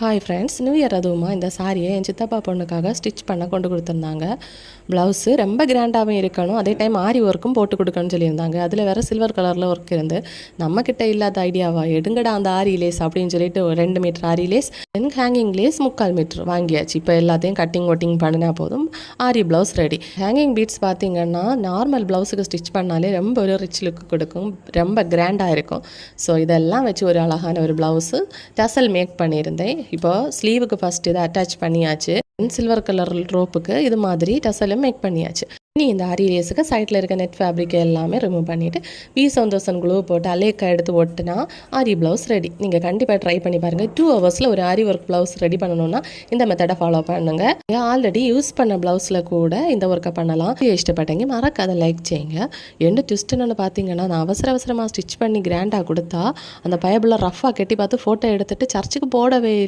Hi friends, new year அதுவுமா இந்த சாரியை என் சித்தப்பா பொண்ணுக்காக ஸ்டிச் பண்ண கொண்டு கொடுத்துருந்தாங்க. ப்ளவுஸு ரொம்ப கிராண்டாகவும் இருக்கணும், அதே டைம் ஆரி ஒர்க்கும் போட்டு கொடுக்கணும்னு சொல்லியிருந்தாங்க. அதில் வேறு சில்வர் கலரில் ஒர்க் இருந்து நம்மக்கிட்ட இல்லாத ஐடியாவா எடுங்கடா அந்த ஆரி லேஸ் அப்படின்னு சொல்லிட்டு 2 மீட்டர் ஆரி லேஸ், தென் ஹேங்கிங் லேஸ் 3/4 மீட்டர் வாங்கியாச்சு. இப்போ எல்லாத்தையும் கட்டிங் ஒட்டிங் பண்ணினா போதும், ஆரி ப்ளவுஸ் ரெடி. ஹேங்கிங் பீட்ஸ் பார்த்திங்கன்னா நார்மல் ப்ளவுஸுக்கு ஸ்டிச் பண்ணாலே ரொம்ப ஒரு ரிச் லுக்கு கொடுக்கும், ரொம்ப கிராண்டாக இருக்கும். ஸோ இதெல்லாம் வச்சு ஒரு அழகான ஒரு ப்ளவுஸு டசல் மேக் பண்ணியிருந்தேன். இப்போ ஸ்லீவுக்கு ஃபஸ்ட் இதை அட்டாச் பண்ணியாச்சு. சில்வர் கலர் ரோப்புக்கு இது மாதிரி டசலும் மேக் பண்ணியாச்சு. இனி இந்த ஆரி லேஸுக்கு சைடில் இருக்க நெட் ஃபேப்ரிக் எல்லாமே ரிமூவ் பண்ணிவிட்டு V1000 க்ளூ போட்டு அலேக்கா எடுத்து ஒட்டினா ஆரி ப்ளவுஸ் ரெடி. நீங்கள் கண்டிப்பாக ட்ரை பண்ணி பாருங்கள். 2 ஹவர்ஸில் ஒரு ஆரி ஒர்க் ப்ளவுஸ் ரெடி பண்ணணும்னா இந்த மெத்தடை ஃபாலோ பண்ணுங்கள். ஆல்ரெடி யூஸ் பண்ண ப்ளவுஸில் கூட இந்த ஒர்க்கை பண்ணலாம். இஷ்டப்பட்டீங்க மறக்காத லைக் செய்யுங்க. எண்டு ட்விஸ்ட்டுன்னு பார்த்தீங்கன்னா, நான் அவசரமாக ஸ்டிச் பண்ணி கிராண்டாக கொடுத்தா அந்த பயபுள்ள ரஃபாக கட்டி பார்த்து ஃபோட்டோ எடுத்துகிட்டு சர்ச்சுக்கு போடவே